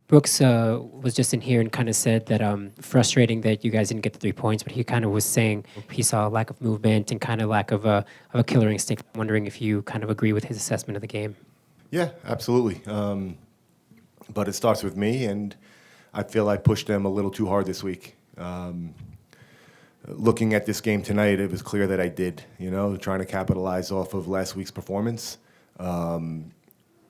Brooks was just in here and kind of said that frustrating that you guys didn't get the 3 points, but he kind of was saying he saw a lack of movement and kind of lack of a killer instinct. I'm wondering if you kind of agree with his assessment of the game. Yeah, absolutely. But it starts with me, and I feel I pushed them a little too hard this week. Looking at this game tonight, it was clear that I did, trying to capitalize off of last week's performance.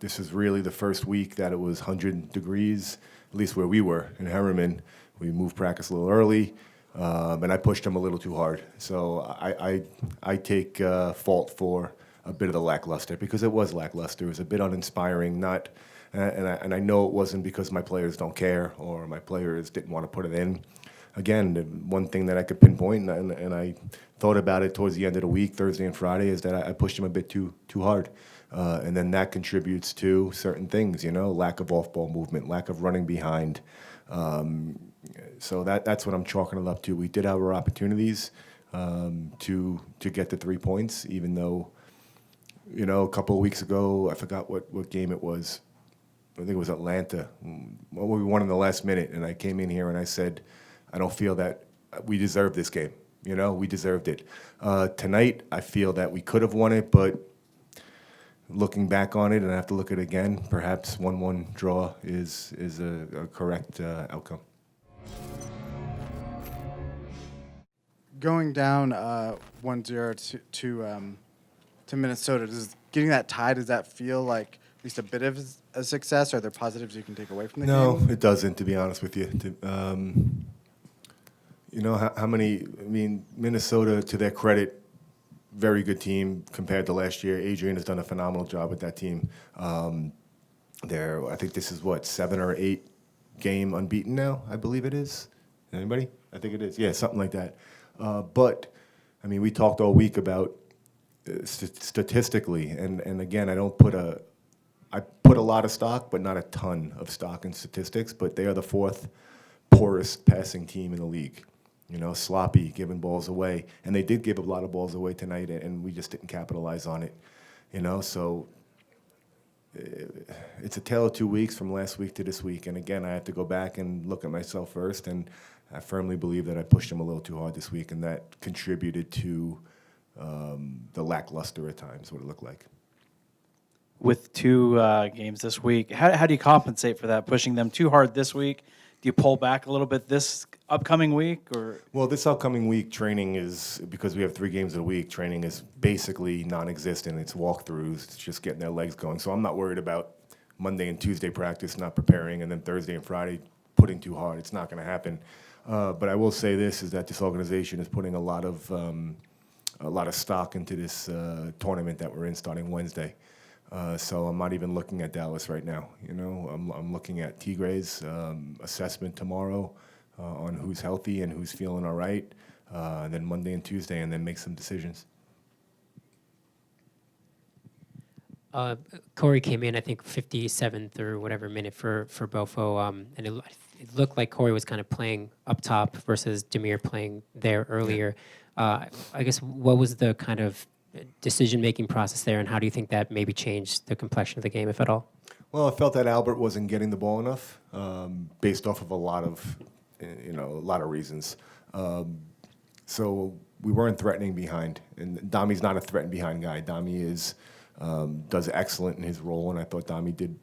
This is really the first week that it was 100 degrees, at least where we were in Herriman. We moved practice a little early, and I pushed them a little too hard. So I take fault for a bit of the lackluster, because it was lackluster. It was a bit uninspiring, and I know it wasn't because my players don't care or my players didn't want to put it in. Again, the one thing that I could pinpoint, and I thought about it towards the end of the week, Thursday and Friday, is that I pushed them a bit too hard. And then that contributes to certain things, lack of off-ball movement, lack of running behind. So that's what I'm chalking it up to. We did have our opportunities to get the 3 points, even though, a couple of weeks ago, I forgot what game it was. I think it was Atlanta. Well, we won in the last minute, and I came in here and I said, I don't feel that we deserve this game. We deserved it. Tonight, I feel that we could have won it, but looking back on it, and I have to look at it again, perhaps 1-1 draw is a correct outcome. Going down 1-0 to Minnesota, getting that tie, does that feel like at least a bit of a success? Are there positives you can take away from the game? No, it doesn't, to be honest with you. How many, Minnesota, to their credit, very good team compared to last year. Adrian has done a phenomenal job with that team. I think this is 7 or 8 game unbeaten now, I believe it is. Anybody? I think it is. Yeah, something like that. But we talked all week about statistically, and again, I put a lot of stock, but not a ton of stock in statistics. But they are the 4th poorest passing team in the league. Sloppy, giving balls away. And they did give a lot of balls away tonight, and we just didn't capitalize on it. So it's a tale of 2 weeks from last week to this week. And again, I have to go back and look at myself first. And I firmly believe that I pushed them a little too hard this week, and that contributed to the lackluster at times, what it looked like. With 2 games this week, how do you compensate for that, pushing them too hard this week? Do you pull back a little bit this upcoming week, or? Well, this upcoming week, training is, because we have 3 games a week, training is basically non-existent. It's walkthroughs. It's just getting their legs going. So I'm not worried about Monday and Tuesday practice, not preparing, and then Thursday and Friday putting too hard. It's not going to happen. But I will say this, is that this organization is putting a lot of stock into this tournament that we're in starting Wednesday. So I'm not even looking at Dallas right now. I'm looking at Tigre's assessment tomorrow on who's healthy and who's feeling all right, and then Monday and Tuesday, and then make some decisions. Corey came in, I think, 57th or whatever minute for Bofo, and it looked like Corey was kind of playing up top versus Demir playing there earlier. I guess, what was the kind of decision-making process there, and how do you think that maybe changed the complexion of the game, if at all? Well, I felt that Albert wasn't getting the ball enough, based off of a lot of reasons. So we weren't threatening behind, and Dami's not a threaten behind guy. Dami does excellent in his role, and I thought Dami did.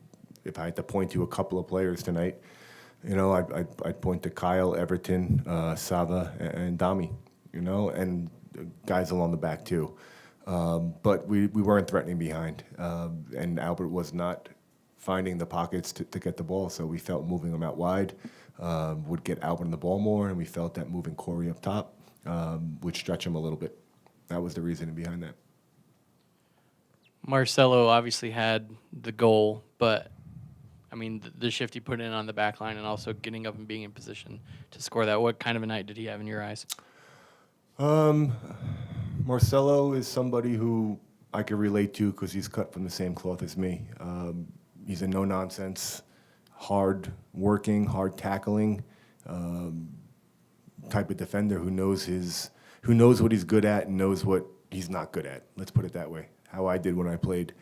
If I had to point to a couple of players tonight, I'd point to Kyle, Everton, Sava, and Dami, and guys along the back too. But we weren't threatening behind, and Albert was not finding the pockets to get the ball, so we felt moving him out wide would get Albert the ball more, and we felt that moving Corey up top would stretch him a little bit. That was the reasoning behind that. Marcelo obviously had the goal, but the shift he put in on the back line and also getting up and being in position to score that, what kind of a night did he have in your eyes? Marcelo is somebody who I can relate to because he's cut from the same cloth as me. He's a no-nonsense, hard-working, hard-tackling type of defender who knows what he's good at and knows what he's not good at. Let's put it that way. How I did when I played.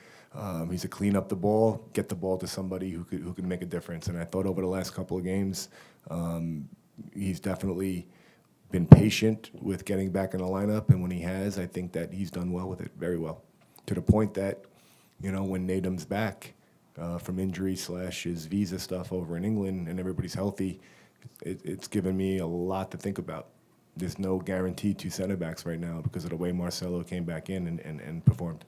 He's a clean up the ball, get the ball to somebody who could make a difference. And I thought over the last couple of games, he's definitely been patient with getting back in the lineup, and when he has, I think that he's done well with it, very well, to the point that, when Nedum's back from injury / his visa stuff over in England and everybody's healthy, it's given me a lot to think about. There's no guaranteed 2 center backs right now because of the way Marcelo came back in and performed.